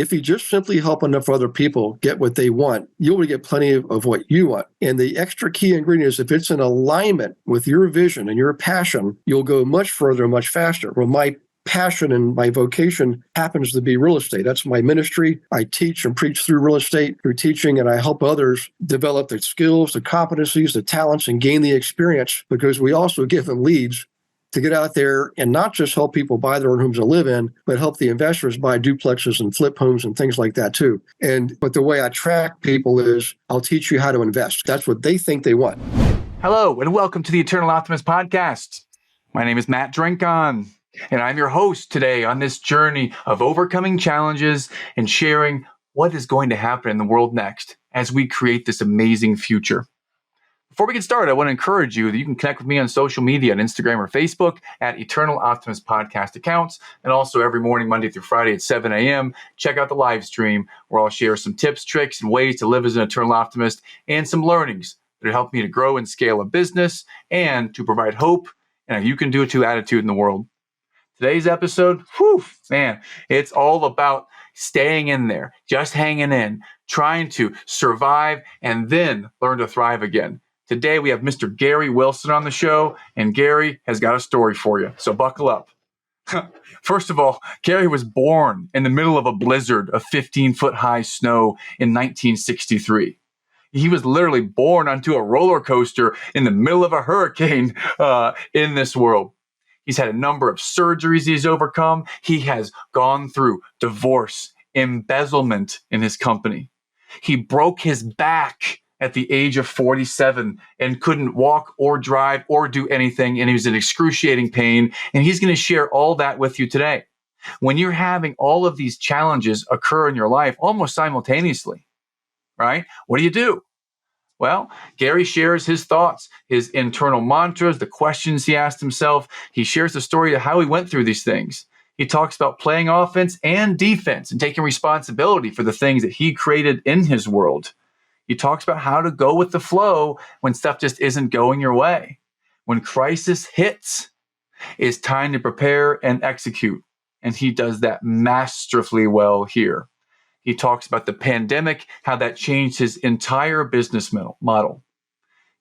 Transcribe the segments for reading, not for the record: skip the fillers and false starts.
if you just simply help enough other people get what they want, you'll get plenty of what you want. And the extra key ingredient is if it's in alignment with your vision and your passion, you'll go much further, much faster. Well, my passion and my vocation happens to be real estate. That's my ministry. I teach and preach through real estate, through teaching, and I help others develop the skills, the competencies, the talents, and gain the experience, because we also give them leads to get out there and not just help people buy their own homes to live in, but help the investors buy duplexes and flip homes and things like that too. But the way I track people is I'll teach you how to invest. That's what they think they want. Hello, and welcome to the Eternal Optimist podcast. My name is Matt Drinkhahn, and I'm your host today on this journey of overcoming challenges and sharing what is going to happen in the world next as we create this amazing future. Before we get started, I want to encourage you that you can connect with me on social media on Instagram or Facebook at Eternal Optimist Podcast accounts. And also every morning, Monday through Friday at 7 a.m., check out the live stream where I'll share some tips, tricks, and ways to live as an eternal optimist and some learnings that help me to grow and scale a business and to provide hope and a you can do it too attitude in the world. Today's episode, it's all about staying in there, just hanging in, trying to survive and then learn to thrive again. Today, we have Mr. Gary Wilson on the show, and Gary has got a story for you, so buckle up. First of all, Gary was born in the middle of a blizzard of 15-foot-high snow in 1963. He was literally born onto a roller coaster in the middle of a hurricane in this world. He's had a number of surgeries he's overcome. He has gone through divorce, embezzlement in his company. He broke his back at the age of 47 and couldn't walk or drive or do anything, and he was in excruciating pain, and he's going to share all that with you today. When you're having all of these challenges occur in your life almost simultaneously, right? What do? Well, Gary shares his thoughts, his internal mantras, the questions he asked himself. He shares the story of how he went through these things. He talks about playing offense and defense and taking responsibility for the things that he created in his world. He talks about how to go with the flow when stuff just isn't going your way. When crisis hits, it's time to prepare and execute. And he does that masterfully well here. He talks about the pandemic, how that changed his entire business model.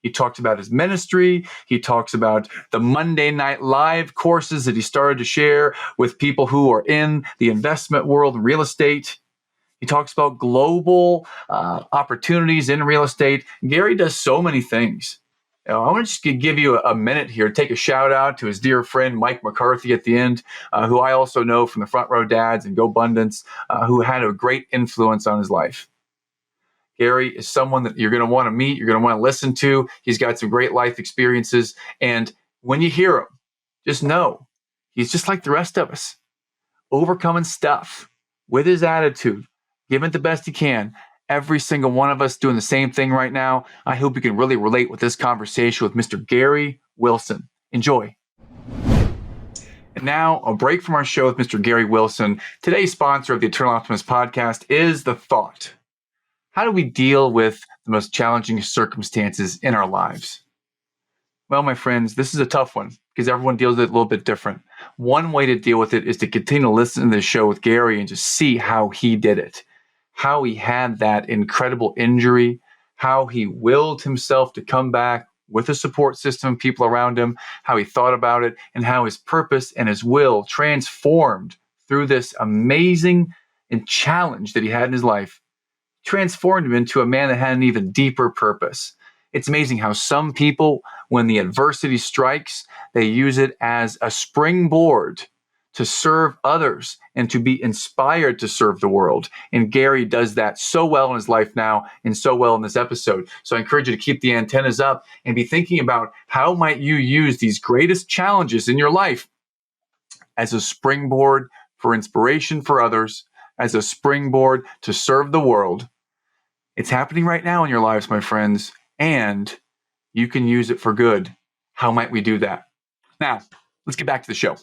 He talks about his ministry. He talks about the Monday Night Live courses that he started to share with people who are in the investment world and real estate. He talks about global opportunities in real estate. Gary does so many things. I want to just give you a minute here, take a shout out to his dear friend, Mike McCarthy at the end, who I also know from the Front Row Dads and Go Abundance, who had a great influence on his life. Gary is someone that you're going to want to meet. You're going to want to listen to. He's got some great life experiences. And when you hear him, just know he's just like the rest of us, overcoming stuff with his attitude, giving it the best he can. Every single one of us doing the same thing right now. I hope you can really relate with this conversation with Mr. Gary Wilson. Enjoy. And now, a break from our show with Mr. Gary Wilson. Today's sponsor of the Eternal Optimist podcast is The Thought. How do we deal with the most challenging circumstances in our lives? Well, my friends, this is a tough one because everyone deals with it a little bit different. One way to deal with it is to continue to listen to this show with Gary and just see how he did it. How he had that incredible injury, how he willed himself to come back with a support system, people around him, how he thought about it, and how his purpose and his will transformed through this amazing and challenge that he had in his life, transformed him into a man that had an even deeper purpose. It's amazing how some people, when the adversity strikes, they use it as a springboard to serve others and to be inspired to serve the world. And Gary does that so well in his life now and so well in this episode. So I encourage you to keep the antennas up and be thinking about how might you use these greatest challenges in your life as a springboard for inspiration for others, as a springboard to serve the world. It's happening right now in your lives, my friends, and you can use it for good. How might we do that? Now, let's get back to the show.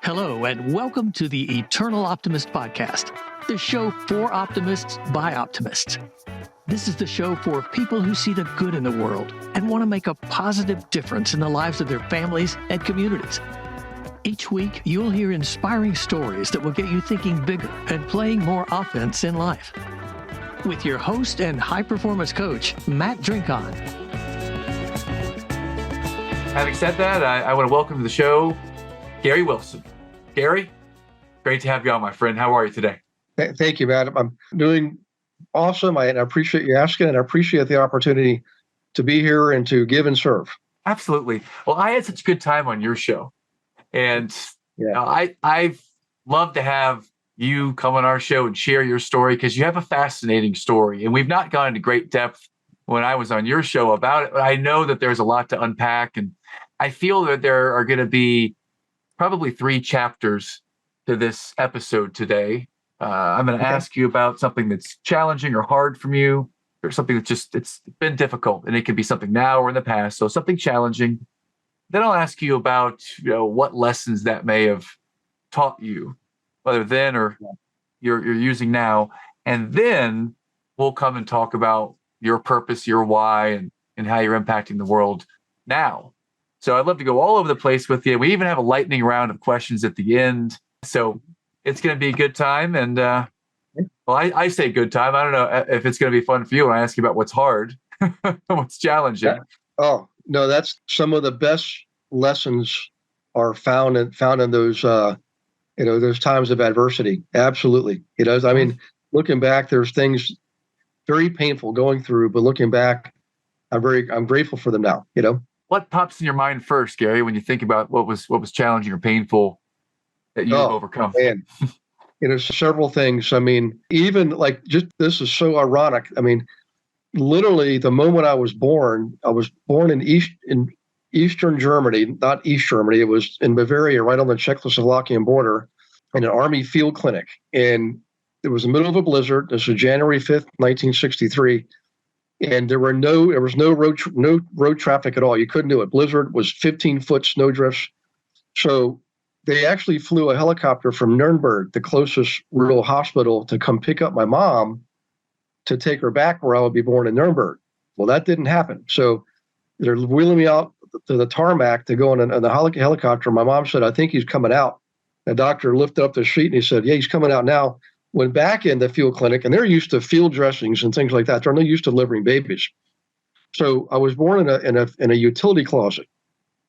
Hello, and welcome to the Eternal Optimist podcast, the show for optimists by optimists. This is the show for people who see the good in the world and want to make a positive difference in the lives of their families and communities. Each week, you'll hear inspiring stories that will get you thinking bigger and playing more offense in life. With your host and high-performance coach, Matt Drinkhahn. Having said that, I want to welcome to the show Gary Wilson. Gary, great to have you on, my friend. How are you today? Thank you, Matt. I'm doing awesome. I appreciate you asking, and I appreciate the opportunity to be here and to give and serve. Absolutely. Well, I had such a good time on your show. And I've loved to have you come on our show and share your story because you have a fascinating story. And we've not gone into great depth when I was on your show about it, but I know that there's a lot to unpack. And I feel that there are going to be probably 3 chapters to this episode today. I'm going to ask you about something that's challenging or hard from you, or something that's just, it's been difficult, and it could be something now or in the past. So something challenging. Then I'll ask you about, what lessons that may have taught you, whether then or you're using now. And then we'll come and talk about your purpose, your why, and how you're impacting the world now. So I'd love to go all over the place with you. We even have a lightning round of questions at the end. So it's going to be a good time. And I say good time. I don't know if it's going to be fun for you when I ask you about what's hard, what's challenging. Yeah. Oh, no, that's some of the best lessons are found in those, those times of adversity. Absolutely. I mean, looking back, there's things very painful going through, but looking back, I'm grateful for them now. What pops in your mind first, Gary, when you think about what was challenging or painful that you've overcome? Man. Several things. I mean, even like, just, this is so ironic. I mean, literally the moment I was born in Eastern Germany, not East Germany. It was in Bavaria, right on the Czechoslovakian border, in an Army field clinic. And it was the middle of a blizzard. This was January 5th, 1963. And there was no road traffic at all. You couldn't do it. Blizzard was 15-foot snow drifts. So they actually flew a helicopter from Nuremberg, the closest rural hospital, to come pick up my mom to take her back where I would be born in Nuremberg. Well, that didn't happen. So they're wheeling me out to the tarmac to go in the helicopter. My mom said, "I think he's coming out." The doctor lifted up the sheet and he said, "Yeah, he's coming out now." Went back in the field clinic, and they're used to field dressings and things like that. They're not used to delivering babies. So I was born in a utility closet,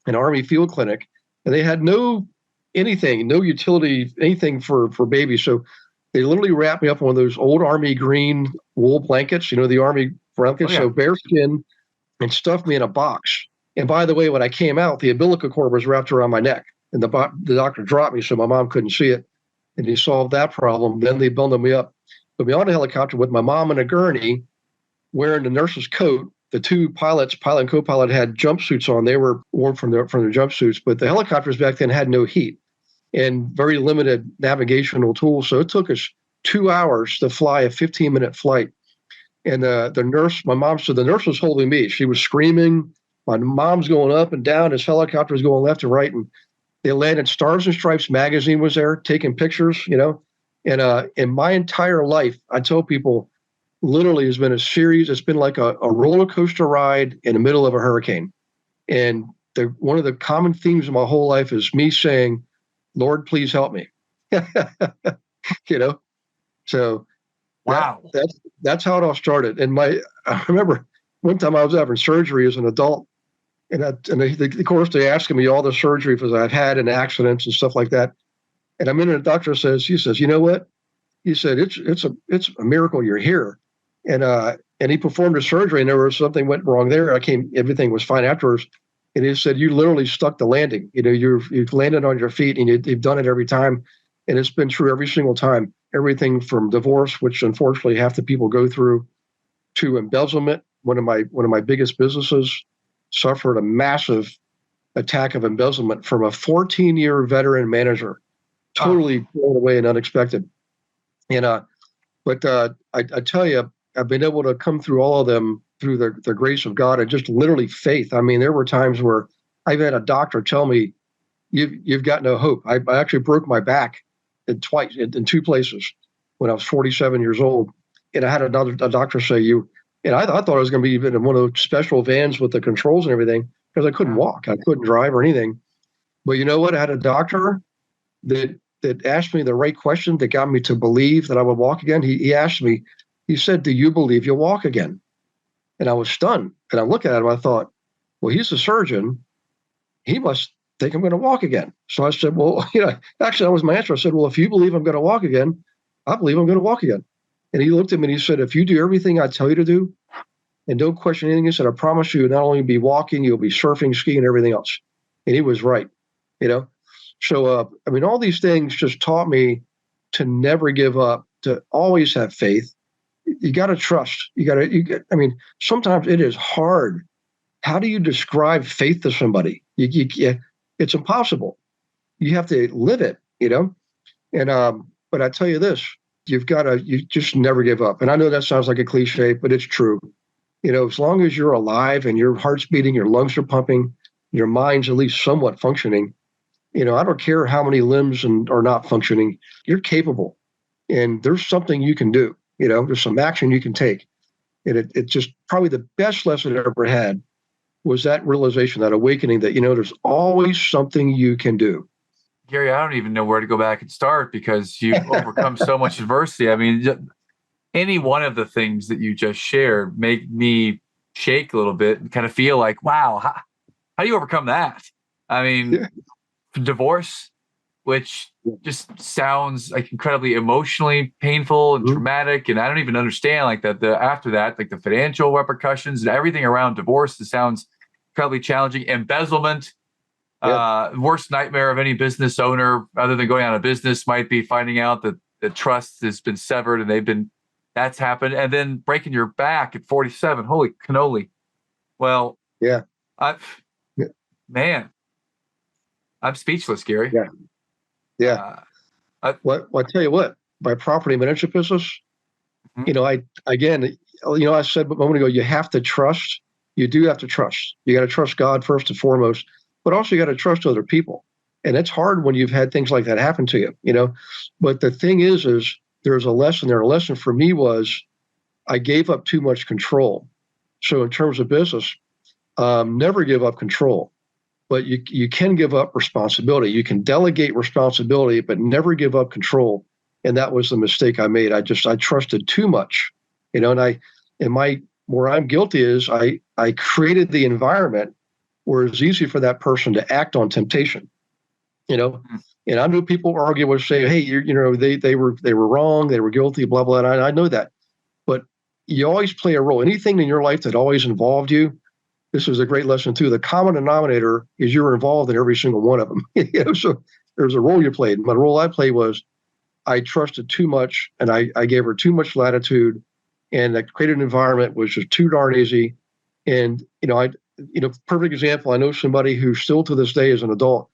an Army field clinic, and they had no utility, anything for babies. So they literally wrapped me up in one of those old Army green wool blankets, the Army blankets, so bare skin, and stuffed me in a box. And by the way, when I came out, the umbilical cord was wrapped around my neck, and the doctor dropped me so my mom couldn't see it. And he solved that problem. Then they bundled me up, put me on a helicopter with my mom in a gurney, wearing the nurse's coat. The 2 pilots, pilot and co-pilot, had jumpsuits on. They were warm from their jumpsuits, but the helicopters back then had no heat and very limited navigational tools. So it took us 2 hours to fly a 15-minute flight. And the nurse, my mom said, the nurse was holding me. She was screaming. My mom's going up and down. This helicopter was going left and right. And they landed. Stars and Stripes magazine was there taking pictures, And in my entire life, I tell people, literally has been a series. It's been like a roller coaster ride in the middle of a hurricane. And one of the common themes of my whole life is me saying, "Lord, please help me." So wow, that's how it all started. And I remember one time I was having surgery as an adult, and of course they asking me all the surgery because I'd had and accidents and stuff like that. And I'm in, and the doctor says, "You know what?" He said, "It's a miracle you're here." And he performed a surgery, and there was something went wrong there. Everything was fine afterwards. And he said, "You literally stuck the landing. You've landed on your feet, and you've done it every time." And it's been true every single time. Everything from divorce, which unfortunately half the people go through, to embezzlement. One of my biggest businesses suffered a massive attack of embezzlement from a 14-year veteran manager, totally blown away and unexpected. And I tell you, I've been able to come through all of them through the grace of God and just literally faith. I mean, there were times where I've had a doctor tell me, "You've got no hope." I actually broke my back in 2 places when I was 47 years old, and I had a doctor say, and I thought I was going to be even in one of those special vans with the controls and everything because I couldn't walk, I couldn't drive or anything. But you know what? I had a doctor that asked me the right question that got me to believe that I would walk again. He asked me, he said, "Do you believe you'll walk again?" And I was stunned. And I looked at him, I thought, well, he's a surgeon. He must think I'm going to walk again. So I said, well, actually, that was my answer. I said, well, if you believe I'm going to walk again, I believe I'm going to walk again. And he looked at me and he said, if you do everything I tell you to do and don't question anything, he said, I promise you, not only be walking, you'll be surfing, skiing, and everything else. And he was right, you know? So, all these things just taught me to never give up, to always have faith. You got to trust. Sometimes it is hard. How do you describe faith to somebody? It's impossible. You have to live it, And but I tell you this, you just never give up. And I know that sounds like a cliche, but it's true. As long as you're alive and your heart's beating, your lungs are pumping, your mind's at least somewhat functioning. I don't care how many limbs are not functioning. You're capable, and there's something you can do. There's some action you can take. And it just probably the best lesson I ever had was that realization, that awakening that, there's always something you can do. Gary, I don't even know where to go back and start because you've overcome so much adversity. I mean, any one of the things that you just shared make me shake a little bit and kind of feel like, wow, how do you overcome that? I mean, divorce, which just sounds like incredibly emotionally painful and traumatic. And I don't even understand like that. After that, like the financial repercussions and everything around divorce, it sounds incredibly challenging. Embezzlement, worst nightmare of any business owner, other than going out of business, might be finding out that the trust has been severed and that's happened. And then breaking your back at 47. Holy cannoli. Well, man, I'm speechless, Gary. Yeah. I tell you what, my property management business, I said a moment ago, you have to trust. You do have to trust. You got to trust God first and foremost, but also you got to trust other people. And it's hard when you've had things like that happen to you, But the thing is there's a lesson there. A lesson for me was I gave up too much control. So in terms of business, never give up control. But you can give up responsibility. You can delegate responsibility, but never give up control. And that was the mistake I made. I trusted too much, where I'm guilty is I created the environment where it's easy for that person to act on temptation, And I know people argue with say, hey, they were wrong, they were guilty, blah blah. And I know that, but you always play a role. Anything in your life that always involved you. This is a great lesson too. The common denominator is you're involved in every single one of them. So there's a role you played. My role I played was I trusted too much, and I gave her too much latitude, and I created an environment which was too darn easy. And perfect example. I know somebody who still to this day as an adult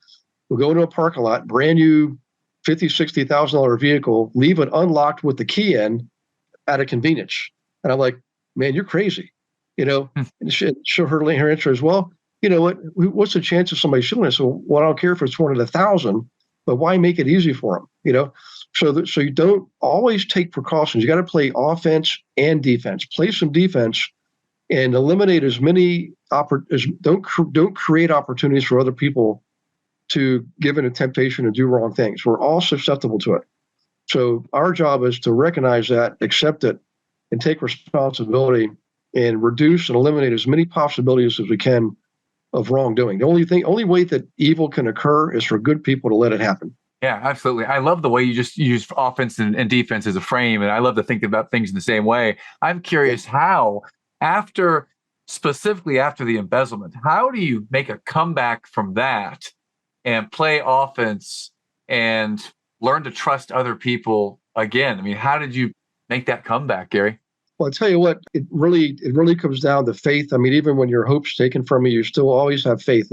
will go into a parking lot, brand new $50,000, $60,000 vehicle, leave it unlocked with the key in at a convenience, and I'm like, man, you're crazy. And she'll her answer is, well, what's the chance of somebody stealing it? So, well, I don't care if it's 1 in 1,000, but why make it easy for them? So you don't always take precautions. You got to play offense and defense. Play some defense and eliminate as many don't create opportunities for other people to give in a temptation and do wrong things. We're all susceptible to it. So our job is to recognize that, accept it, and take responsibility and reduce and eliminate as many possibilities as we can of wrongdoing. The only way that evil can occur is for good people to let it happen. Yeah, absolutely. I love the way you just use offense and defense as a frame, and I love to think about things in the same way. I'm curious how, specifically after the embezzlement, how do you make a comeback from that and play offense and learn to trust other people again? I mean, how did you make that comeback, Gary? Well, I'll tell you what, it really comes down to faith. I mean, even when your hope's taken from you, you still always have faith.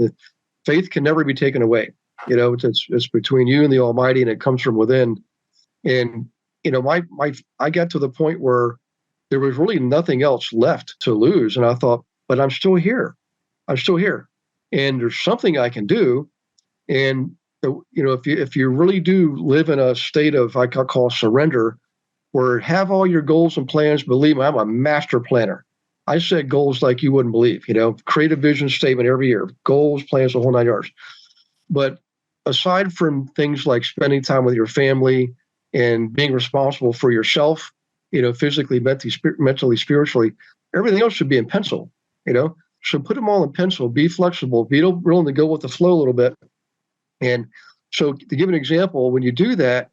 Faith can never be taken away. It's between you and the Almighty, and it comes from within. And, I got to the point where there was really nothing else left to lose. And I thought, but I'm still here. And there's something I can do. And, if you really do live in a state of, I call surrender, where have all your goals and plans. Believe me, I'm a master planner. I set goals like you wouldn't believe, create a vision statement every year, goals, plans, the whole 9 yards. But aside from things like spending time with your family and being responsible for yourself, physically, mentally, spiritually, everything else should be in pencil, So put them all in pencil, be flexible, be willing to go with the flow a little bit. And so to give an example, when you do that,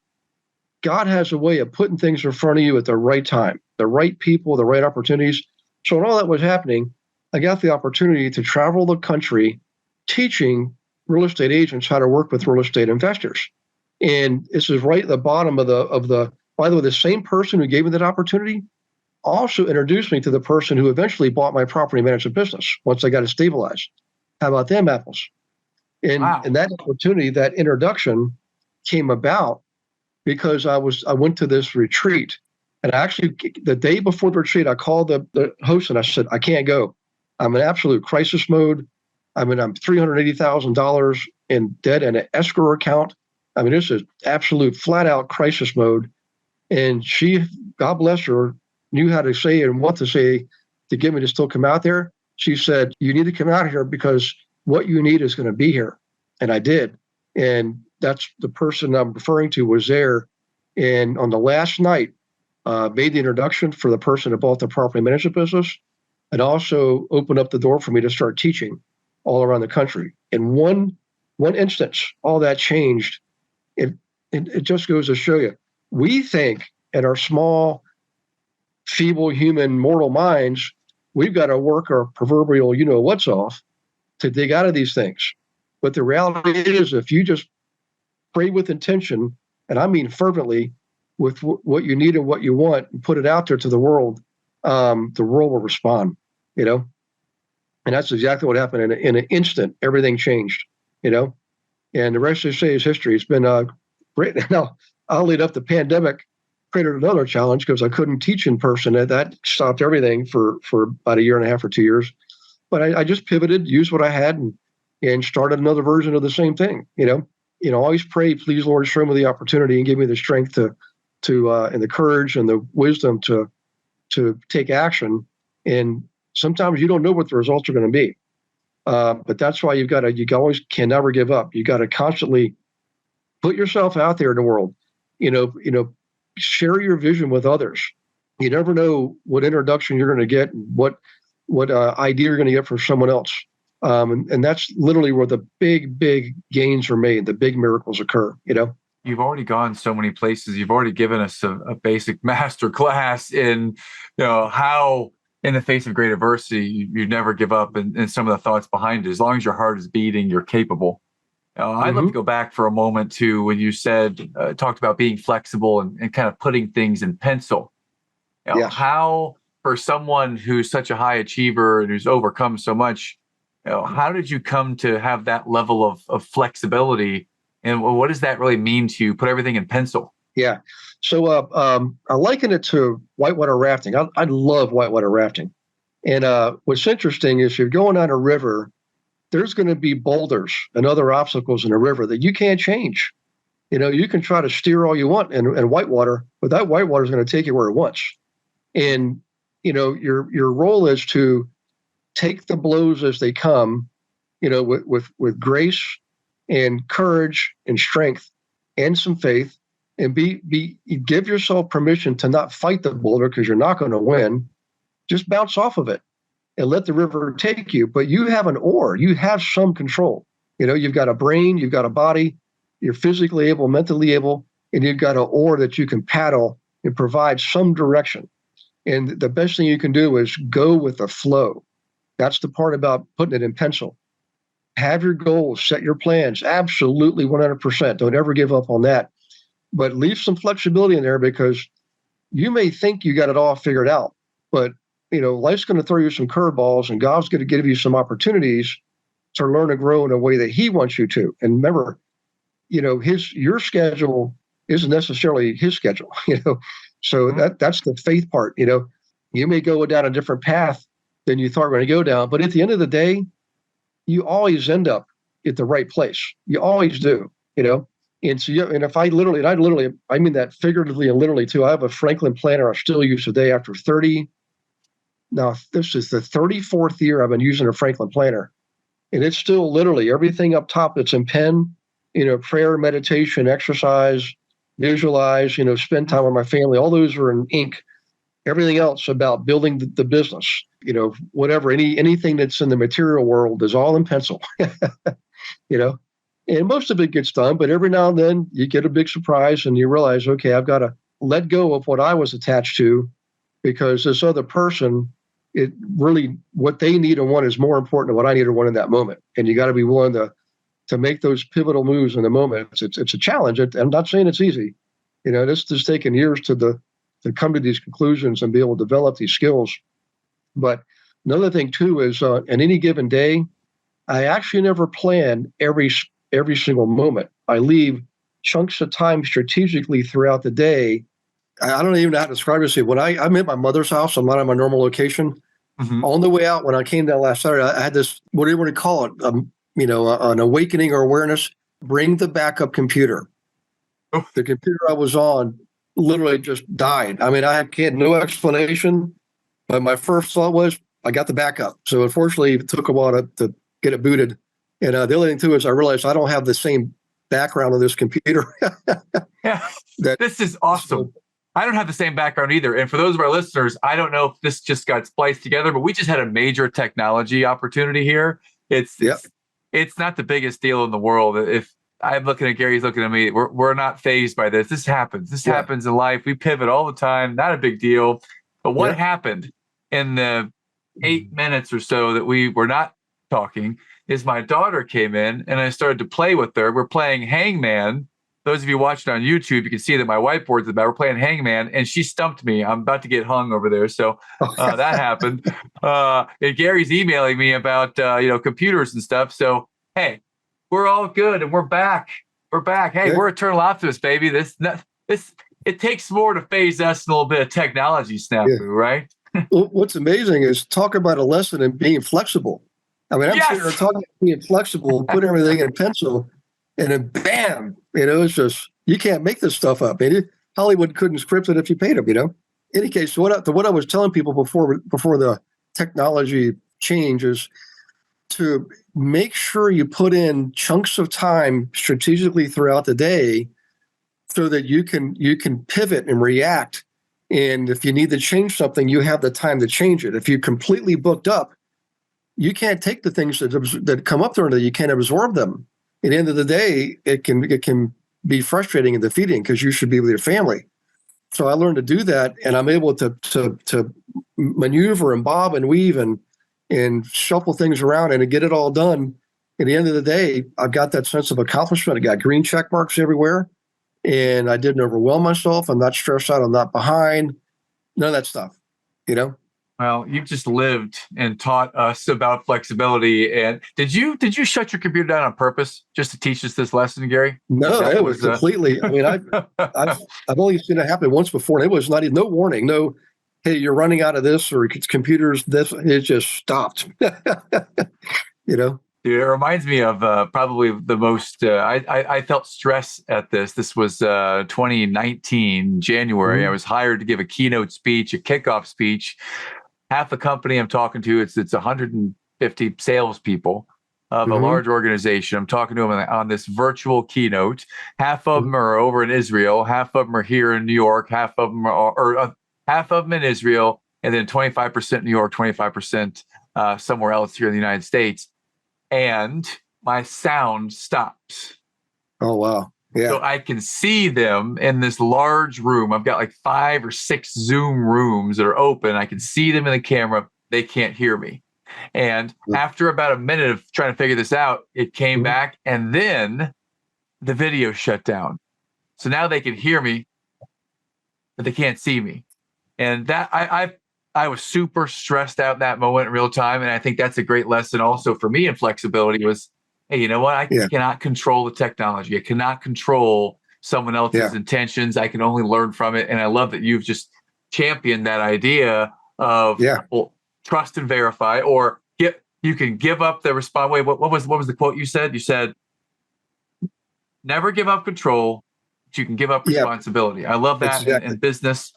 God has a way of putting things in front of you at the right time, the right people, the right opportunities. So when all that was happening, I got the opportunity to travel the country teaching real estate agents how to work with real estate investors. And this is right at the bottom of the, by the way, the same person who gave me that opportunity also introduced me to the person who eventually bought my property management business once I got it stabilized. How about them apples? Wow. And that opportunity, that introduction came about because I went to this retreat, and actually the day before the retreat, I called the host and I said, I can't go. I'm in absolute crisis mode. I'm $380,000 in debt and an escrow account. This is absolute flat out crisis mode. And she, God bless her, knew how to say and what to say to get me to still come out there. She said, you need to come out here because what you need is going to be here. And I did. And that's the person I'm referring to was there. And on the last night, made the introduction for the person that bought the property management business, and also opened up the door for me to start teaching all around the country. In one instance, all that changed. It just goes to show you, we think in our small, feeble human mortal minds, we've got to work our proverbial what's off to dig out of these things. But the reality is, if you just pray with intention, and I mean fervently, with what you need and what you want, and put it out there to the world will respond, And that's exactly what happened. In an instant, everything changed, And the rest of the say is history. It's been great. Now, I'll lead up the pandemic, created another challenge because I couldn't teach in person. That stopped everything for about a year and a half or 2 years. But I just pivoted, used what I had, and started another version of the same thing, Always pray, please, Lord, show me the opportunity and give me the strength to and the courage and the wisdom to take action. And sometimes you don't know what the results are going to be. But that's why you always can never give up. You got to constantly put yourself out there in the world, share your vision with others. You never know what introduction you're going to get, what idea you're going to get from someone else. And that's literally where the big gains are made. The big miracles occur, You've already gone so many places. You've already given us a basic master class in, how in the face of great adversity, you never give up, and some of the thoughts behind it. As long as your heart is beating, you're capable. I'd love to go back for a moment to when you talked about being flexible and kind of putting things in pencil. How, for someone who's such a high achiever and who's overcome so much, how did you come to have that level of flexibility? And what does that really mean to you? Put everything in pencil. Yeah. So I liken it to whitewater rafting. I love whitewater rafting. And what's interesting is you're going on a river, there's going to be boulders and other obstacles in the river that you can't change. You can try to steer all you want in whitewater, but that whitewater is going to take you where it wants. And, your role is to take the blows as they come, with grace and courage and strength and some faith, and give yourself permission to not fight the boulder because you're not going to win. Just bounce off of it and let the river take you. But you have an oar. You have some control. You've got a brain, you've got a body, you're physically able, mentally able, and you've got an oar that you can paddle and provide some direction. And the best thing you can do is go with the flow. That's the part about putting it in pencil. Have your goals, set your plans, absolutely 100%. Don't ever give up on that. But leave some flexibility in there because you may think you got it all figured out, but life's going to throw you some curveballs, and God's going to give you some opportunities to learn and grow in a way that He wants you to. And remember, your schedule isn't necessarily His schedule. So that's the faith part. You may go down a different path than you thought you were going to go down, but at the end of the day, you always end up at the right place. You always do. And so, if I mean that figuratively and literally too. I have a Franklin planner I still use today after 30. Now, this is the 34th year I've been using a Franklin planner, and it's still literally everything up top that's in pen prayer, meditation, exercise, visualize, spend time with my family. All those are in ink. Everything else about building the business, whatever, anything that's in the material world is all in pencil, you know, and most of it gets done. But every now and then you get a big surprise and you realize, okay, I've got to let go of what I was attached to because this other person, it really, what they need and want is more important than what I need or want in that moment. And you got to be willing to make those pivotal moves in the moment. It's a challenge. I'm not saying it's easy. This has taken years to come to these conclusions and be able to develop these skills. But another thing too is on any given day, I actually never plan every single moment. I leave chunks of time strategically throughout the day. I don't even know how to describe it. When I'm at my mother's house, I'm not at my normal location. Mm-hmm. On the way out, when I came down last Saturday, I had this, what do you want to call it? An awakening or awareness. Bring the backup computer. Oh. The computer I was on literally just died. I mean, I had no explanation, but my first thought was I got the backup. So unfortunately, it took a while to get it booted. And the other thing too is I realized I don't have the same background on this computer. Yeah, this is awesome. I don't have the same background either. And for those of our listeners, I don't know if this just got spliced together, but we just had a major technology opportunity here. It's not the biggest deal in the world. If I'm looking at Gary, he's looking at me, we're not fazed by this. This happens. This happens in life. We pivot all the time. Not a big deal. But what happened in the 8 minutes or so that we were not talking is my daughter came in and I started to play with her. We're playing Hangman. Those of you watching on YouTube, you can see that my whiteboard's about. We're playing Hangman, and she stumped me. I'm about to get hung over there, so that happened. And Gary's emailing me about computers and stuff. So hey, we're all good, and we're back. We're back. Hey, we're Eternal Optimist, baby. This it takes more to phase us in a little bit of technology snafu, right? Well, what's amazing is talk about a lesson in being flexible. I mean, I'm sitting here talking about being flexible, putting everything in pencil. And then bam, it's just, you can't make this stuff up. Hollywood couldn't script it if you paid them, In any case, what I was telling people before the technology change is to make sure you put in chunks of time strategically throughout the day so that you can pivot and react. And if you need to change something, you have the time to change it. If you're completely booked up, you can't take the things that come up there and you can't absorb them. At the end of the day, it can be frustrating and defeating because you should be with your family. So I learned to do that, and I'm able to maneuver and bob and weave and shuffle things around and to get it all done. At the end of the day, I've got that sense of accomplishment. I got green check marks everywhere, and I didn't overwhelm myself. I'm not stressed out. I'm not behind. None of that stuff, Well, you've just lived and taught us about flexibility. And did you shut your computer down on purpose just to teach us this lesson, Gary? No, it was completely. I mean, I've only seen it happen once before, and it was not even no warning. No, hey, you're running out of this, or it's computers. This it just stopped. Dude, it reminds me of probably the most. I felt stress at this. This was 2019 January. Mm-hmm. I was hired to give a keynote speech, a kickoff speech. Half the company I'm talking to, it's 150 salespeople of a large organization. I'm talking to them on this virtual keynote. Half of them are over in Israel. Half of them are here in New York. Half of them half of them in Israel, and then 25% New York, 25% somewhere else here in the United States. And my sound stops. Oh, wow. Yeah. So I can see them in this large room. I've got like 5 or 6 Zoom rooms that are open. I can see them in the camera. They can't hear me. And after about a minute of trying to figure this out, it came back, and then the video shut down. So now they can hear me, but they can't see me. And that I was super stressed out in that moment in real time. And I think that's a great lesson also for me in flexibility was, hey, you know what? I cannot control the technology. I cannot control someone else's intentions. I can only learn from it. And I love that you've just championed that idea of trust and verify, or you can give up the response. Wait, what was the quote you said? You said, never give up control, but you can give up responsibility. I love that in business.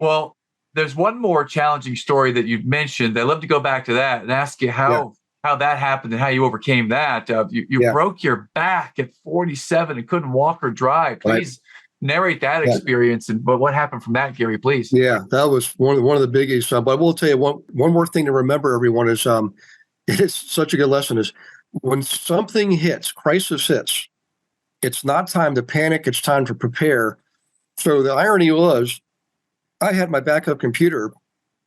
Well, there's one more challenging story that you've mentioned. I'd love to go back to that and ask you how how that happened and how you overcame that. You Yeah. broke your back at 47 and couldn't walk or drive. Right. Please narrate that Yeah. experience and what happened from that, Gary, please. Yeah, that was one of the biggies. But I will tell you one more thing to remember, everyone, is it is such a good lesson, is when something hits, crisis hits, it's not time to panic, it's time to prepare. So the irony was I had my backup computer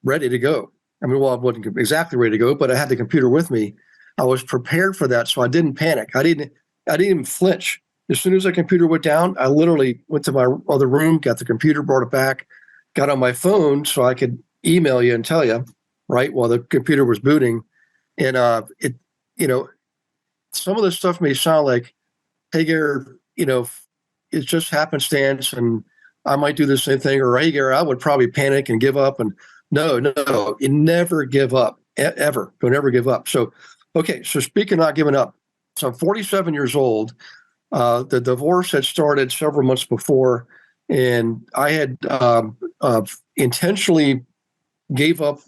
ready to go. I mean, well, I wasn't exactly ready to go, but I had the computer with me. I was prepared for that, so I didn't panic. I didn't even flinch. As soon as the computer went down, I literally went to my other room, got the computer, brought it back, got on my phone so I could email you and tell you, right, while the computer was booting. And it, you know, some of the stuff may sound like, hey, Gary, it's just happenstance and I might do the same thing. Or, hey, Gary, I would probably panic and give up. And no, you never give up, ever. Don't ever give up. So, okay, so speaking of not giving up, so I'm 47 years old. The divorce had started several months before, and I had intentionally gave up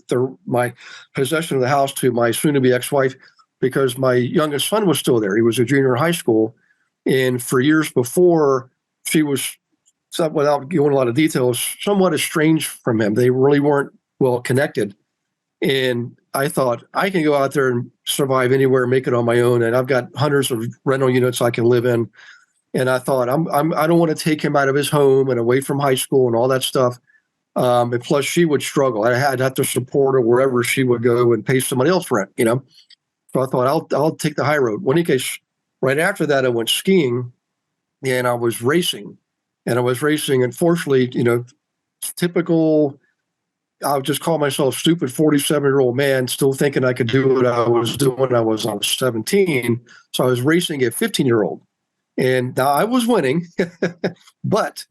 my possession of the house to my soon-to-be ex-wife because my youngest son was still there. He was a junior in high school, and for years before, she was, without going a lot of details, somewhat estranged from him. They really weren't well connected. And I thought, I can go out there and survive anywhere, make it on my own. And I've got hundreds of rental units I can live in. And I thought, I don't want to take him out of his home and away from high school and all that stuff. And plus, she would struggle. I'd have to support her wherever she would go and pay somebody else rent, So I thought, I'll take the high road. Well, in any case, right after that, I went skiing and I was racing. And fortunately, typical, I would just call myself stupid 47-year-old man, still thinking I could do what I was doing when I was 17. So I was racing a 15-year-old. And now I was winning, but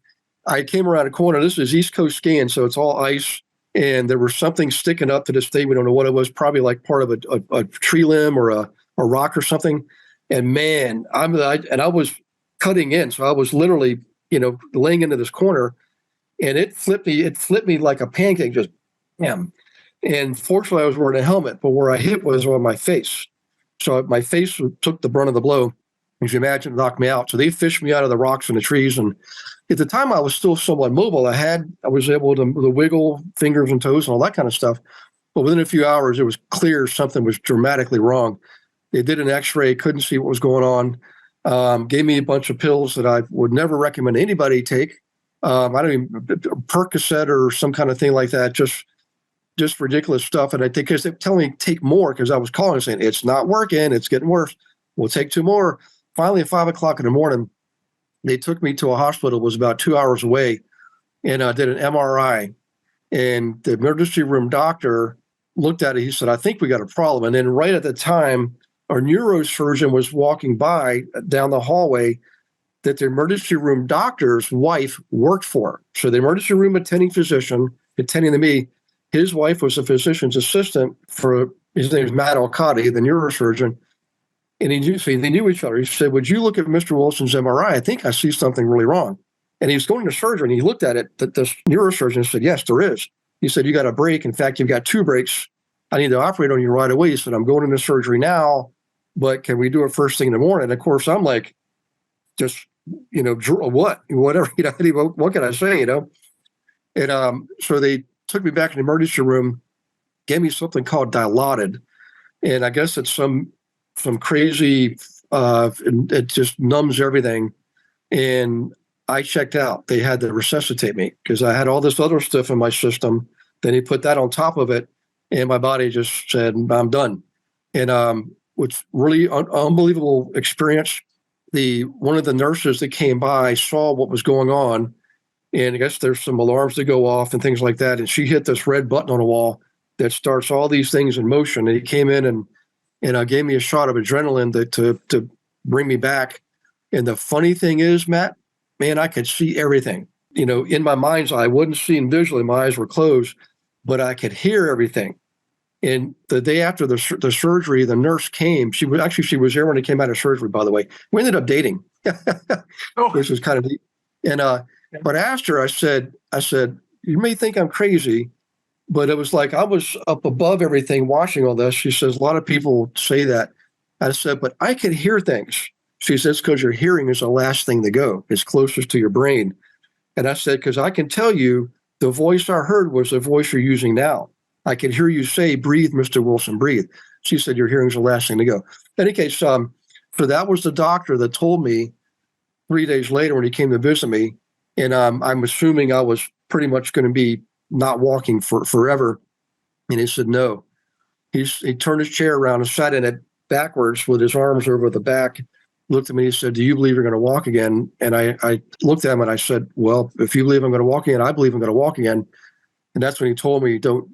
I came around a corner. This is East Coast skiing, so it's all ice. And there was something sticking up to this day. We don't know what it was, probably like part of a tree limb or a rock or something. And man, I was cutting in. So I was literally, laying into this corner, and it flipped me like a pancake, just bam. And fortunately I was wearing a helmet, but where I hit was on my face. So my face took the brunt of the blow. As you imagine, it knocked me out. So they fished me out of the rocks and the trees. And at the time I was still somewhat mobile. I was able to wiggle fingers and toes and all that kind of stuff. But within a few hours, it was clear something was dramatically wrong. They did an x-ray, couldn't see what was going on. Gave me a bunch of pills that I would never recommend anybody take. I don't even Percocet or some kind of thing like that, just ridiculous stuff. And I think because they tell me take more, because I was calling and saying, it's not working, it's getting worse. We'll take 2 more. Finally, at 5 o'clock in the morning, they took me to a hospital. It was about 2 hours away, and I did an MRI. And the emergency room doctor looked at it. He said, I think we got a problem. And then right at the time, our neurosurgeon was walking by down the hallway that the emergency room doctor's wife worked for. So the emergency room attending physician attending to me, his wife was a physician's assistant his name is Matt Alcotti, the neurosurgeon. And they knew each other. He said, would you look at Mr. Wilson's MRI? I think I see something really wrong. And he was going to surgery, and he looked at it, the neurosurgeon said, yes, there is. He said, you got a break. In fact, you've got 2 breaks. I need to operate on you right away. He said, I'm going into surgery now, but can we do it first thing in the morning? And of course, I'm like, just, whatever, what can I say, And so they took me back in the emergency room, gave me something called Dilaudid. And I guess it's some crazy, it just numbs everything. And I checked out. They had to resuscitate me because I had all this other stuff in my system. Then he put that on top of it, and my body just said, I'm done. And which really unbelievable experience. One of the nurses that came by saw what was going on, and I guess there's some alarms that go off and things like that. And she hit this red button on the wall that starts all these things in motion. And he came in and gave me a shot of adrenaline to bring me back. And the funny thing is, Matt, man, I could see everything. In my mind's eye, I wasn't seeing visually. My eyes were closed, but I could hear everything. And the day after the surgery, the nurse came. She was there when it came out of surgery, by the way. We ended up dating, which was kind of neat. And but I asked her, I said, you may think I'm crazy, But it was like I was up above everything watching all this. She says, a lot of people say that. I said, but I can hear things. She says, because your hearing is the last thing to go. It's closest to your brain. And I said, because I can tell you the voice I heard was the voice you're using now. I can hear you say, breathe, Mr. Wilson, breathe. She said, your hearing's the last thing to go. In any case, so that was the doctor that told me 3 days later when he came to visit me. And I'm assuming I was pretty much going to be not walking for forever. And he said, no. He turned his chair around and sat in it backwards with his arms over the back, looked at me and said, do you believe you're going to walk again? And I looked at him and I said, well, if you believe I'm going to walk again, I believe I'm going to walk again. And that's when he told me, don't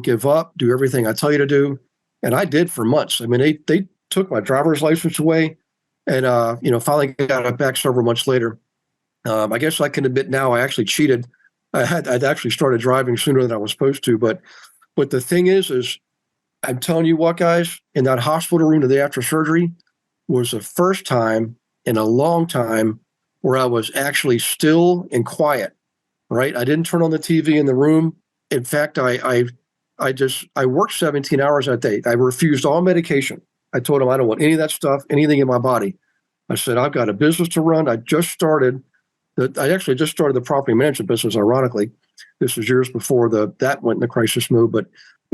give up, do everything I tell you to do. And I did for months. I mean, they took my driver's license away and, finally got it back several months later. I guess I can admit now I actually cheated. I'd actually started driving sooner than I was supposed to. But the thing is I'm telling you what, guys, in that hospital room the day after surgery was the first time in a long time where I was actually still and quiet, right? I didn't turn on the TV in the room. In fact, I worked 17 hours that day. I refused all medication. I told him I don't want any of that stuff, anything in my body. I said, I've got a business to run. I actually just started the property management business, ironically. This was years before that went into crisis mode. But,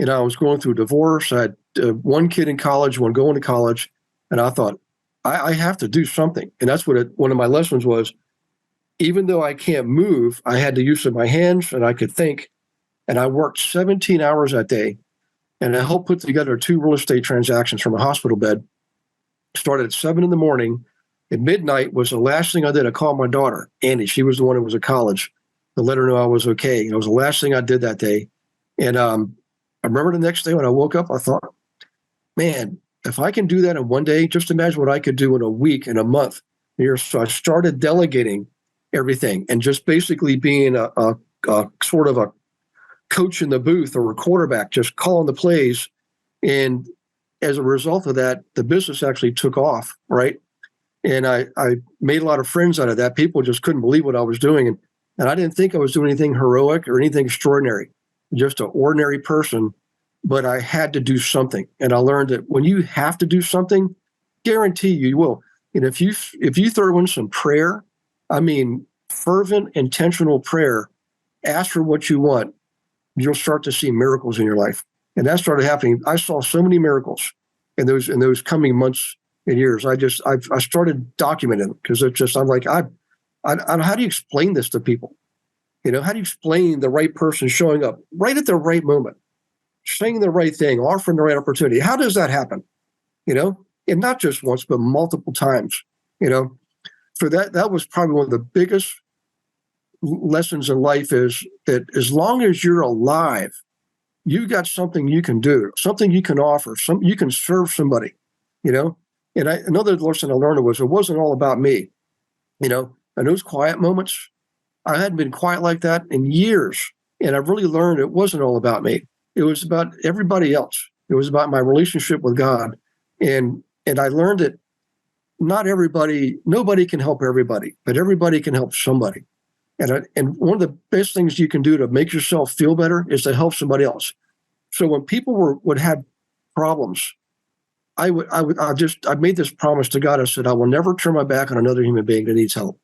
I was going through a divorce. I had one kid in college, one going to college. And I thought, I have to do something. And that's what one of my lessons was. Even though I can't move, I had the use of my hands and I could think. And I worked 17 hours that day. And I helped put together 2 real estate transactions from a hospital bed. Started at 7 in. At midnight was the last thing I did. I called my daughter, Annie. She was the one who was at college, to let her know I was okay. It was the last thing I did that day. And I remember the next day when I woke up, I thought, man, if I can do that in one day, just imagine what I could do in a week, in a month. So I started delegating everything and just basically being a sort of a coach in the booth or a quarterback, just calling the plays. And as a result of that, the business actually took off, right? And I made a lot of friends out of that. People just couldn't believe what I was doing. And I didn't think I was doing anything heroic or anything extraordinary, just an ordinary person, but I had to do something. And I learned that when you have to do something, guarantee you will. And if you throw in some prayer, I mean, fervent, intentional prayer, ask for what you want, you'll start to see miracles in your life. And that started happening. I saw so many miracles in those coming months and years. I started documenting them because it's just, I'm like, how do you explain this to people? How do you explain the right person showing up right at the right moment, saying the right thing, offering the right opportunity? How does that happen? And not just once, but multiple times. So that was probably one of the biggest lessons in life, is that as long as you're alive, you've got something you can do, something you can offer, you can serve somebody. And another lesson I learned was it wasn't all about me. In those quiet moments, I hadn't been quiet like that in years. And I really learned it wasn't all about me. It was about everybody else. It was about my relationship with God. And I learned that nobody can help everybody, but everybody can help somebody. And one of the best things you can do to make yourself feel better is to help somebody else. So when people would have problems, I made this promise to God. I said, I will never turn my back on another human being that needs help.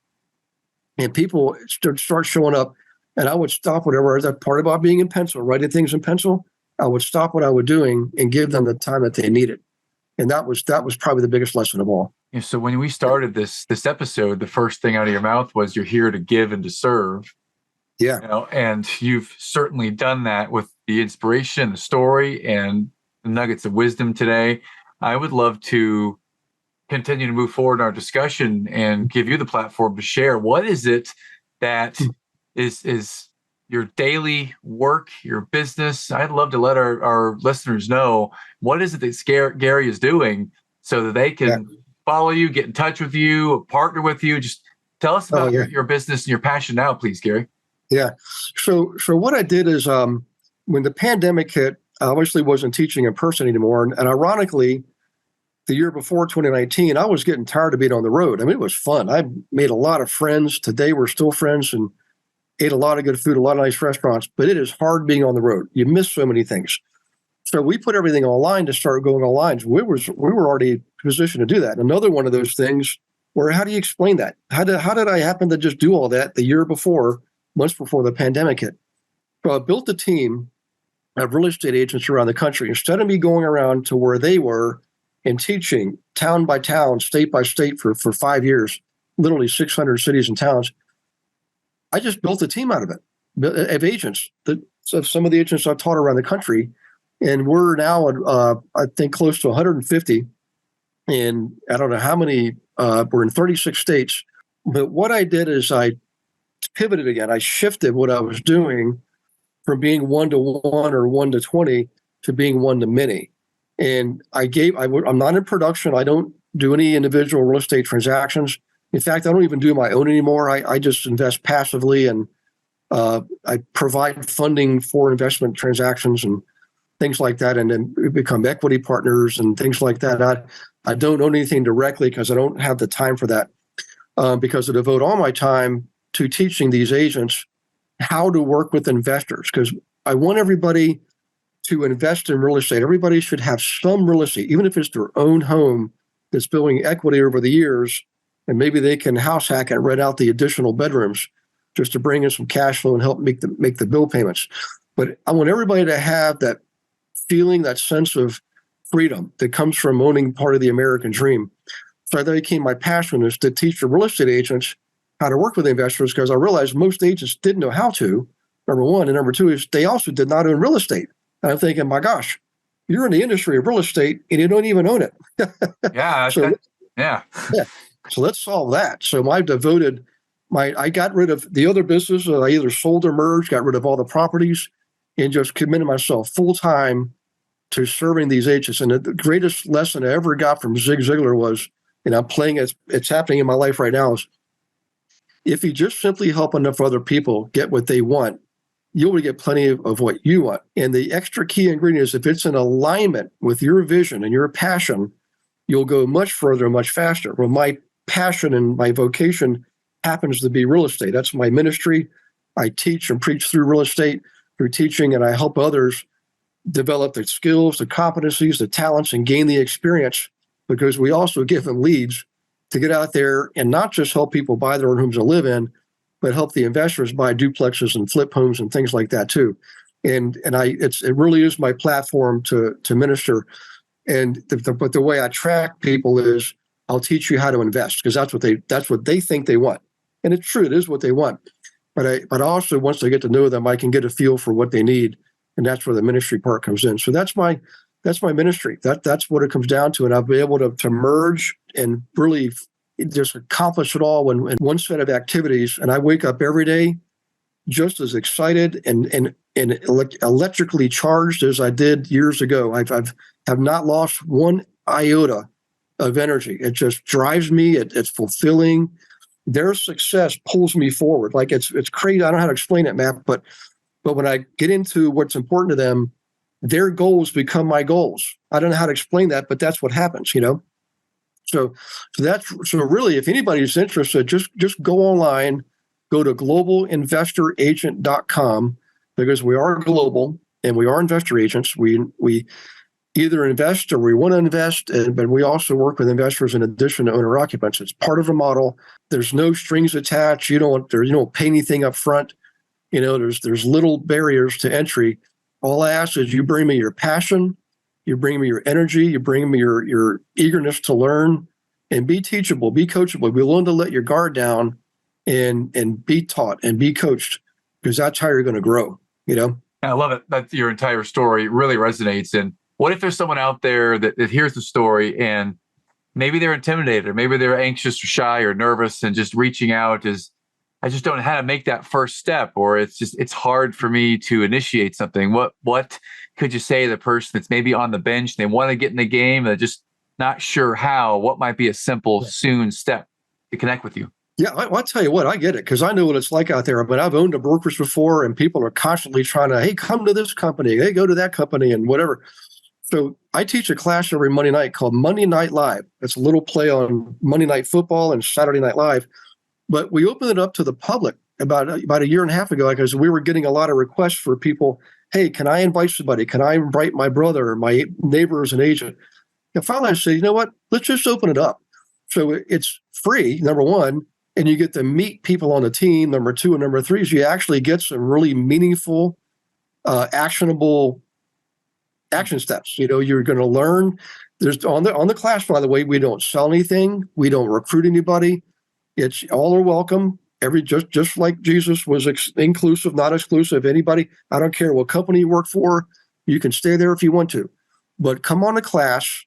And people start showing up, and I would stop whatever. That part about being in pencil, writing things in pencil, I would stop what I was doing and give them the time that they needed. And that was probably the biggest lesson of all. Yeah, so when we started this episode, the first thing out of your mouth was you're here to give and to serve. Yeah. And you've certainly done that with the inspiration, the story, and the nuggets of wisdom today. I would love to continue to move forward in our discussion and give you the platform to share. What is it that is your daily work, your business? I'd love to let our listeners know, what is it that Gary is doing so that they can follow you, get in touch with you, partner with you. Just tell us about your business and your passion now, please, Gary. Yeah. So what I did is when the pandemic hit, I obviously wasn't teaching in person anymore. And ironically, the year before 2019, I was getting tired of being on the road. I mean, it was fun. I made a lot of friends. Today, we're still friends. And ate a lot of good food, a lot of nice restaurants, but it is hard being on the road. You miss so many things. So we put everything online to start going online. We were already positioned to do that. Another one of those things where how do you explain that? How did I happen to just do all that the year before, months before the pandemic hit? So I built a team of real estate agents around the country. Instead of me going around to where they were and teaching town by town, state by state for 5 years, literally 600 cities and towns, I just built a team out of it, of agents, of some of the agents I've taught around the country. And we're now at, I think, close to 150. And I don't know how many, we're in 36 states. But what I did is I pivoted again. I shifted what I was doing from being 1-to-1 or 1-to-20 to being 1-to-many. And I'm not in production. I don't do any individual real estate transactions. In fact, I don't even do my own anymore. I just invest passively, and I provide funding for investment transactions and things like that, and then we become equity partners and things like that. I don't own anything directly because I don't have the time for that, because I devote all my time to teaching these agents how to work with investors, because I want everybody to invest in real estate. Everybody should have some real estate, even if it's their own home that's building equity over the years, and maybe they can house hack and rent out the additional bedrooms just to bring in some cash flow and help make the bill payments. But I want everybody to have that feeling, that sense of freedom that comes from owning part of the American dream. So that became my passion, is to teach the real estate agents how to work with investors, because I realized most agents didn't know how to, number one. And number two is they also did not own real estate. And I'm thinking, my gosh, you're in the industry of real estate and you don't even own it. Yeah. Yeah. So let's solve that. So I got rid of the other businesses. I either sold or merged, got rid of all the properties, and just committed myself full time to serving these agents. And the greatest lesson I ever got from Zig Ziglar was, and I'm playing it's happening in my life right now, is if you just simply help enough other people get what they want, you'll get plenty of what you want. And the extra key ingredient is if it's in alignment with your vision and your passion, you'll go much further and much faster. Well, my passion and my vocation happens to be real estate. That's my ministry. I teach and preach through real estate, through teaching, and I help others develop the skills, the competencies, the talents, and gain the experience, because we also give them leads to get out there and not just help people buy their own homes to live in, but help the investors buy duplexes and flip homes and things like that too. And it really is my platform to minister. And but the way I track people is I'll teach you how to invest, because that's what they think they want. And it's true, it is what they want. But also, once I get to know them, I can get a feel for what they need. And that's where the ministry part comes in. So that's my ministry. That's what it comes down to. And I'll be able to merge and really just accomplish it all in one set of activities. And I wake up every day just as excited and electrically charged as I did years ago. I have not lost one iota of energy. It just drives me. It's fulfilling. Their success pulls me forward. Like it's crazy. I don't know how to explain it, Matt, but when I get into what's important to them, their goals become my goals. I don't know how to explain that, but that's what happens, So really, if anybody's interested, just go online, go to globalinvestoragent.com, because we are global and we are investor agents. We either invest or we want to invest, but we also work with investors in addition to owner occupants. It's part of the model. There's no strings attached. You don't pay anything up front. There's little barriers to entry. All I ask is you bring me your passion, you bring me your energy, you bring me your eagerness to learn, and be teachable, be coachable. Be willing to let your guard down and be taught and be coached, because that's how you're going to grow. I love it. That's your entire story really resonates. And what if there's someone out there that hears the story and maybe they're intimidated, or maybe they're anxious or shy or nervous, and just reaching out is, I just don't know how to make that first step, or it's hard for me to initiate something. What could you say to the person that's maybe on the bench, they want to get in the game, they're just not sure how? What might be a simple, soon step to connect with you? Yeah, I'll tell you what, I get it, because I know what it's like out there. But I've owned a brokerage before, and people are constantly trying to, hey, come to this company, hey, go to that company, and whatever. So I teach a class every Monday night called Monday Night Live. It's a little play on Monday Night Football and Saturday Night Live. But we open it up to the public. about a year and a half ago, because we were getting a lot of requests for people. Hey, can I invite somebody? Can I invite my brother or my neighbor as an agent? And finally I said, you know what? Let's just open it up. So it's free, number one, and you get to meet people on the team. Number two, and number three is you actually get some really meaningful, actionable action steps. You're going to learn. There's on the class, by the way, we don't sell anything. We don't recruit anybody. It's all are welcome. Just like Jesus was inclusive, not exclusive. Anybody, I don't care what company you work for, you can stay there if you want to, but come on to class.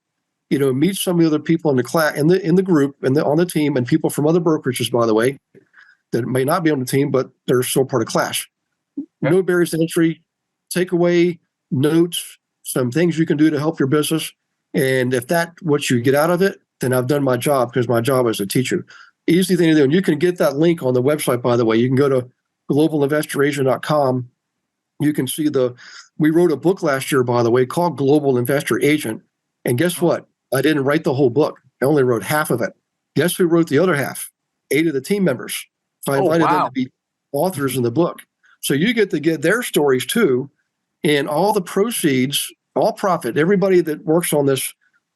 Meet some of the other people in the class, in the group, and on the team, and people from other brokerages, by the way, that may not be on the team, but they're still part of class. Okay. No barriers to entry. Take away notes, some things you can do to help your business, and if that's what you get out of it, then I've done my job, because my job is to teach you. Easy thing to do, and you can get that link on the website, by the way. You can go to globalinvestoragent.com. You can see we wrote a book last year, by the way, called Global Investor Agent, and guess what? I didn't write the whole book. I only wrote half of it. Guess who wrote the other half? 8 of the team members. So I invited them to be authors in the book. So you get to get their stories too, and all the proceeds, all profit. Everybody that works on this,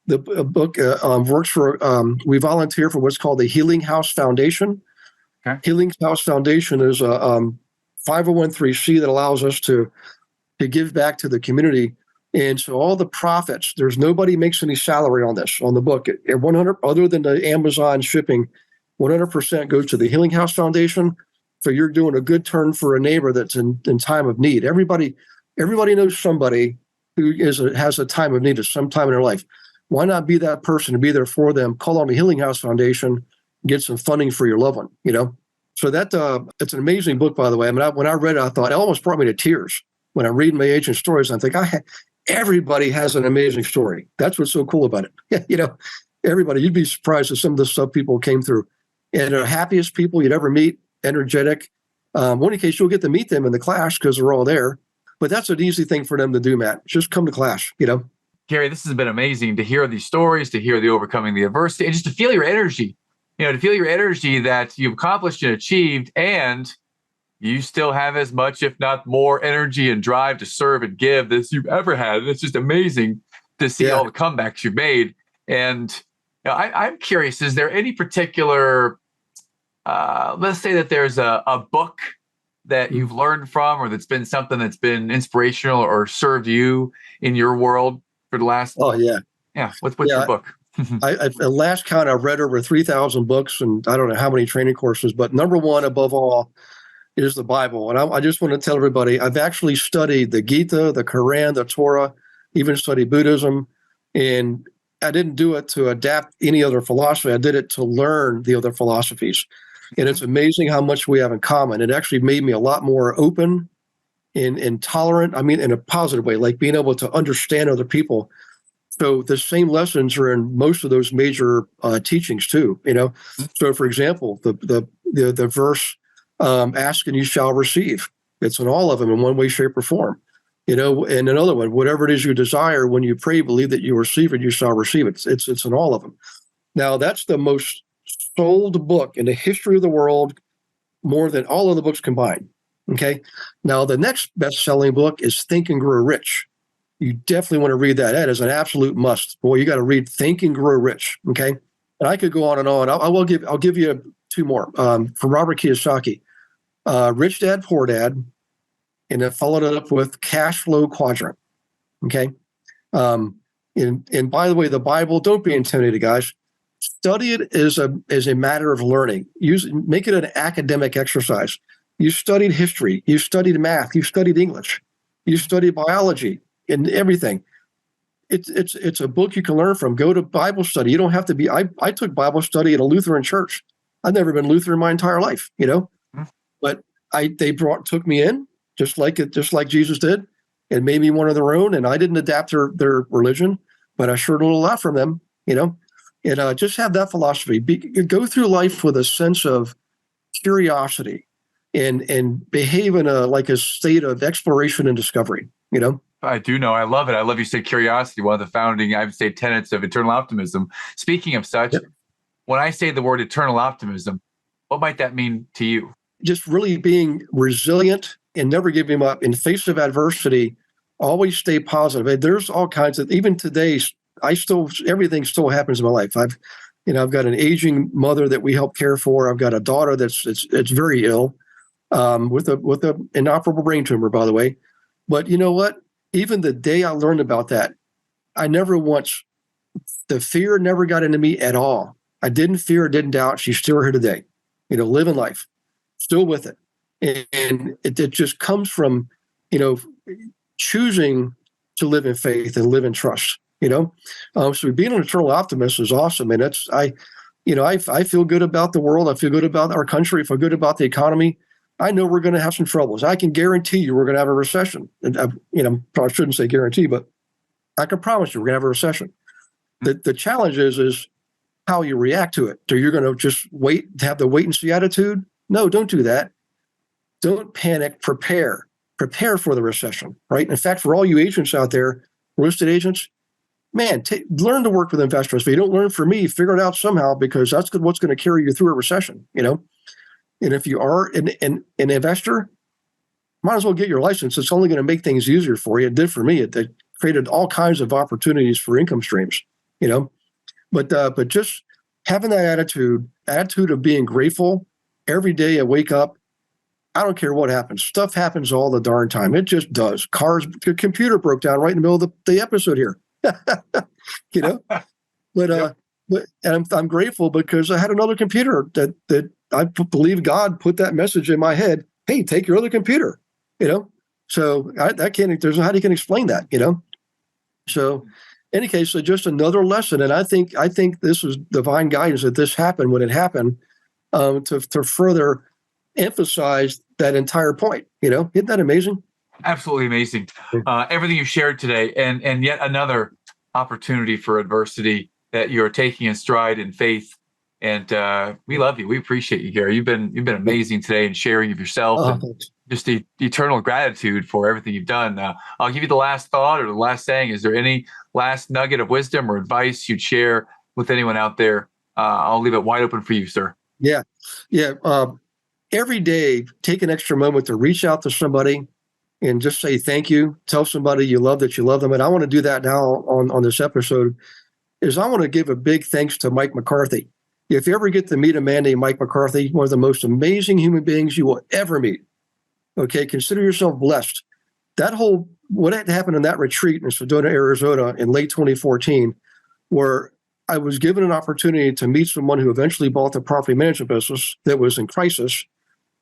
the book works for. We volunteer for what's called the Healing House Foundation. Okay. Healing House Foundation is a 501(c) that allows us to give back to the community. And so all the profits, there's nobody makes any salary on the book. 100, other than the Amazon shipping, 100% goes to the Healing House Foundation. So you're doing a good turn for a neighbor that's in time of need. Everybody knows somebody who has a time of need at some time in their life. Why not be that person and be there for them? Call on the Healing House Foundation, get some funding for your loved one. So that it's an amazing book, by the way. I mean, when I read it, I thought it almost brought me to tears. When I read my agent stories, I think everybody has an amazing story. That's what's so cool about it. Everybody, you'd be surprised at some of the stuff people came through. And they're the happiest people you'd ever meet, energetic. One case, you'll get to meet them in the class because they're all there. But that's an easy thing for them to do, Matt. Just come to class, Gary, this has been amazing to hear these stories, to hear the overcoming the adversity, and just to feel your energy, to feel your energy that you've accomplished and achieved, and you still have as much, if not more, energy and drive to serve and give as you've ever had. And it's just amazing to see all the comebacks you've made. And I'm curious, is there any particular, let's say that there's a book that you've learned from, or that's been something that's been inspirational or served you in your world for the last? Oh, yeah. Yeah. What's your book? At last count, I've read over 3,000 books, and I don't know how many training courses, but number one above all is the Bible. And I just want to tell everybody, I've actually studied the Gita, the Quran, the Torah, even studied Buddhism. And I didn't do it to adapt any other philosophy. I did it to learn the other philosophies. And it's amazing how much we have in common. It actually made me a lot more open and tolerant. I mean, in a positive way, like being able to understand other people. So the same lessons are in most of those major teachings too. So for example, the verse, ask and you shall receive. It's in all of them in one way, shape, or form. And another one, whatever it is you desire, when you pray, believe that you receive it, you shall receive it. It's in all of them. Now, that's the most sold book in the history of the world, more than all of the books combined. Okay. Now, the next best-selling book is Think and Grow Rich. You definitely want to read that. That is an absolute must. Boy, you got to read Think and Grow Rich. Okay. And I could go on and on. I'll give you 2 more from Robert Kiyosaki. Rich Dad, Poor Dad, and then followed it up with Cash Flow Quadrant. Okay. And by the way, the Bible, don't be intimidated, guys. Study it as a matter of learning. Make it an academic exercise. You studied history, you studied math, you studied English, you studied biology, and everything. It's a book you can learn from. Go to Bible study. You don't have to be. I took Bible study at a Lutheran church. I've never been Lutheran my entire life, but they took me in just like Jesus did, and made me one of their own. And I didn't adapt their religion, but I sure learned a lot from them, And just have that philosophy. Go through life with a sense of curiosity, and behave in a state of exploration and discovery. I do know. I love it. I love you say curiosity, one of the founding, I would say, tenets of eternal optimism. Speaking of such, When I say the word eternal optimism, what might that mean to you? just really being resilient and never giving up in face of adversity. Always stay positive. And there's all kinds of, even today, everything still happens in my life. I've got an aging mother that we help care for. I've got a daughter that's very ill, with a inoperable brain tumor, by the way. But you know what? Even the day I learned about that, the fear never got into me at all. I didn't fear, didn't doubt. She's still here today, living life, still with it. And it just comes from, choosing to live in faith and live in trust, So being an eternal optimist is awesome. And I feel good about the world. I feel good about our country. I feel good about the economy. I know we're going to have some troubles. I can guarantee you we're going to have a recession. And probably shouldn't say guarantee, but I can promise you we're going to have a recession. The challenge is how you react to it. Are you going to just have the wait and see attitude? No, don't do that. Don't panic. Prepare for the recession, right? In fact, for all you agents out there, real estate agents, man, learn to work with investors. If you don't learn from me, figure it out somehow, because that's what's going to carry you through a recession, And if you are an investor, might as well get your license. It's only going to make things easier for you. It did for me. It created all kinds of opportunities for income streams, But just having that attitude of being grateful every day. I wake up. I don't care what happens. Stuff happens all the darn time. It just does. The computer broke down right in the middle of the episode here. But I'm grateful because I had another computer that I believe God put that message in my head. Hey, take your other computer. So there's how you can explain that. So, in any case, so just another lesson, and I think this was divine guidance that this happened when it happened, to further emphasize that entire point. Isn't that amazing? Absolutely amazing. Everything you shared today, and yet another opportunity for adversity that you're taking in stride in faith. And we love you. We appreciate you, Gary. You've been amazing today in sharing of yourself, and just the eternal gratitude for everything you've done. I'll give you the last thought or the last saying. Is there any last nugget of wisdom or advice you'd share with anyone out there? I'll leave it wide open for you, sir. Yeah. Every day, take an extra moment to reach out to somebody and just say thank you. Tell somebody you love them. And I want to do that now on this episode. I want to give a big thanks to Mike McCarthy. If you ever get to meet a man named Mike McCarthy, one of the most amazing human beings you will ever meet, okay, consider yourself blessed. What had happened in that retreat in Sedona, Arizona in late 2014, where I was given an opportunity to meet someone who eventually bought the property management business that was in crisis,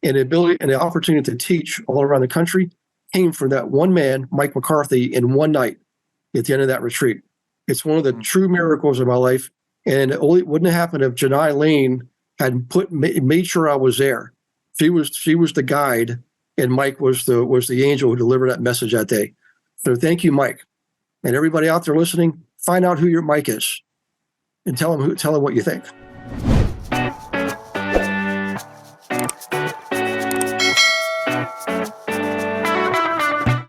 and the opportunity to teach all around the country came from that one man, Mike McCarthy, in one night at the end of that retreat. It's one of the true miracles of my life. And it wouldn't have happened if Janai Lane had made sure I was there. She was the guide, and Mike was the angel who delivered that message that day. So thank you, Mike. And everybody out there listening, find out who your Mike is and tell him what you think.